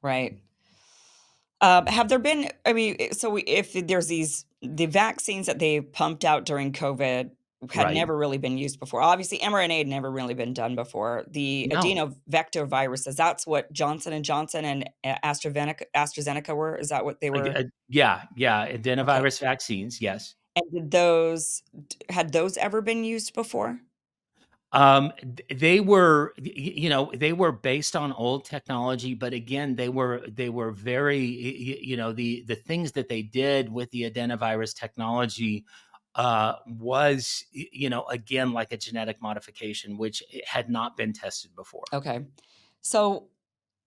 Right. Have there been, I mean, if there's the vaccines that they pumped out during COVID had Right. never really been used before. Obviously, mRNA had never really been done before. The No. adenovector viruses, that's what Johnson and Johnson and AstraZeneca were. Is that what they were? Yeah, yeah, Okay. adenovirus vaccines, yes. And had those ever been used before? They were, they were based on old technology, but again, they were very, the things that they did with the adenovirus technology was, again, like a genetic modification, which it had not been tested before. Okay. So,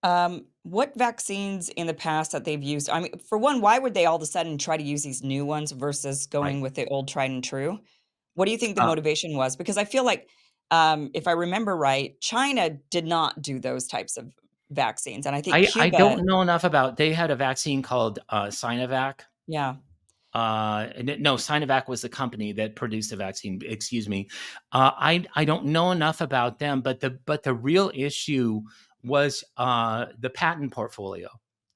what vaccines in the past that they've used? I mean, for one, why would they all of a sudden try to use these new ones versus Right. going with the old tried and true? What do you think the Uh, motivation was? Because I feel like, if I remember right, China did not do those types of vaccines, and I think I Cuba. don't know enough about. They had a vaccine called Sinovac. Yeah, No, Sinovac was the company that produced the vaccine. Excuse me. I don't know enough about them, but the real issue was the patent portfolio.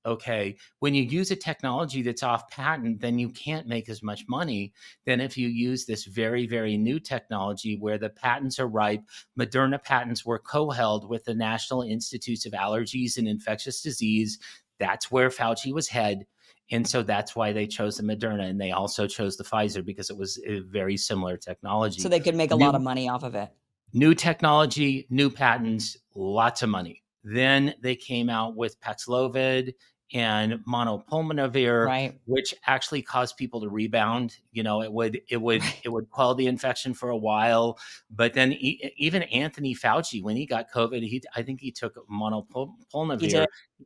Okay, when you use a technology that's off patent, then you can't make as much money than if you use this very, very new technology where the patents are ripe. Moderna patents were co-held with the National Institutes of Allergies and Infectious Disease. That's where Fauci was head. And so that's why they chose the Moderna, and they also chose the Pfizer because it was a very similar so technology. they could make a lot of New money off of it. new technology, new patents, lots of money. Then they came out with Paxlovid and Monopulmonavir, Right, which actually caused people to rebound. It would quell the infection for a while, but then even Anthony Fauci, when he got COVID, I think he took he did, Monopulmonavir.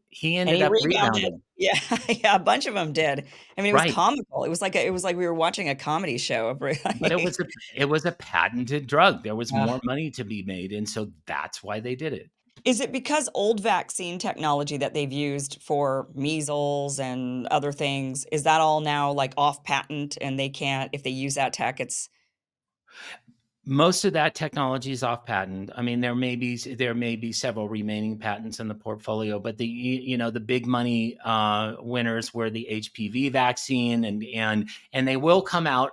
He and ended he up rebounded. rebounding. Yeah, yeah, a bunch of them did. I mean, it was Right. comical. It was like we were watching a comedy show. But it was a patented drug. There was Ugh. more money to be made, and so that's why they did it. Is it because old vaccine technology that they've used for measles and other things, is that all now, like, off patent and they can't if they use that tech, it's Most of that technology is off patent. I mean, there may be several remaining patents in the portfolio, but the big money winners were the HPV vaccine, and they will come out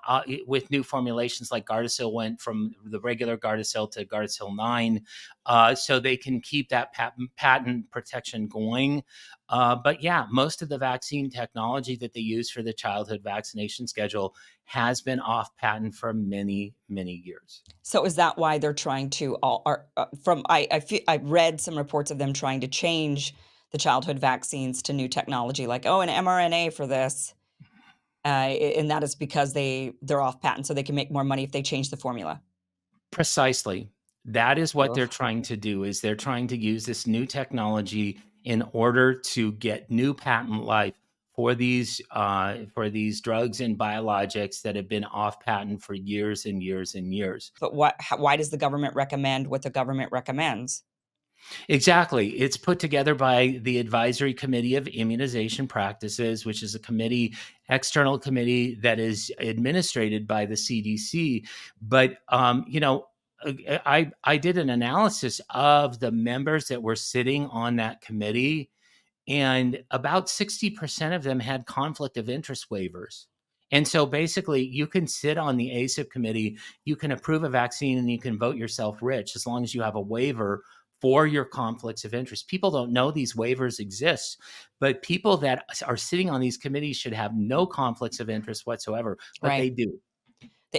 with new formulations like Gardasil went from the regular Gardasil to Gardasil 9, so they can keep that patent protection going. But yeah, most of the vaccine technology that they use for the childhood vaccination schedule has been off patent for many, many years. so is that why they're trying to all are, from I read some reports of them trying to change the childhood vaccines to new technology, like, "Oh, an mRNA for this," and that is because they're off patent, so they can make more money if they change the formula. Precisely. That is what they're Ugh. trying to do, is they're trying to use this new technology in order to get new patent life for these drugs and biologics that have been off patent for years and years and years. But why does the government recommend what the government recommends? Exactly. It's put together by the Advisory Committee of Immunization Practices, which is a external committee that is administrated by the CDC. But I did an analysis of the members that were sitting on that committee, and about 60% of them had conflict of interest waivers. And so basically, you can sit on the ACIP committee, you can approve a vaccine, and you can vote yourself rich as long as you have a waiver for your conflicts of interest. People don't know these waivers exist, but people that are sitting on these committees should have no conflicts of interest whatsoever, but they Right. do.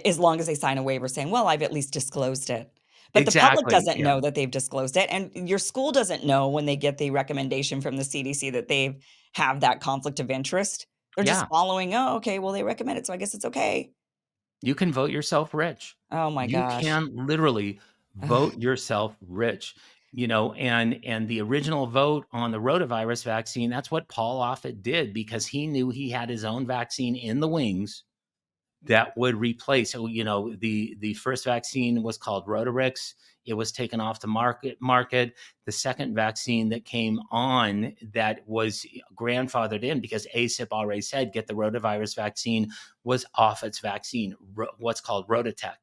As long as they sign a waiver saying, "Well, I've at least disclosed it." But the public Exactly. doesn't Yeah. know that they've disclosed it, and your school doesn't know when they get the recommendation from the CDC that they have that conflict of interest. They're just Yeah. following, "Oh, okay, well, they recommend it, so I guess it's okay." You can vote yourself rich. Oh my You gosh. can literally Ugh. vote yourself rich. And the original vote on the rotavirus vaccine, that's what Paul Offit did because he knew he had his own vaccine in the wings that would replace. So, the first vaccine was called Rotarix. It was taken off the market. The second vaccine that came on that was grandfathered in because ACIP already said get the rotavirus vaccine was off its vaccine, what's called Rotatech.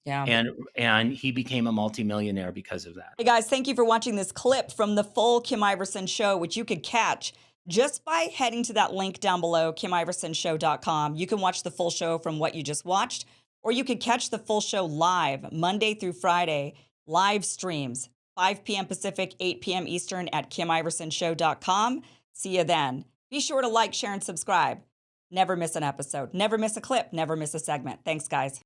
Yeah. and he became a multimillionaire because of that. Hey guys, thank you for watching this clip from the full Kim Iverson show, which you could catch just by heading to that link down below, KimIversonShow.com. You can watch the full show from what you just watched, or you could catch the full show live Monday through Friday, live streams, 5 p.m. Pacific, 8 p.m. Eastern at KimIversonShow.com. See you then. Be sure to like, share, and subscribe. Never miss an episode. Never miss a clip. Never miss a segment. Thanks, guys.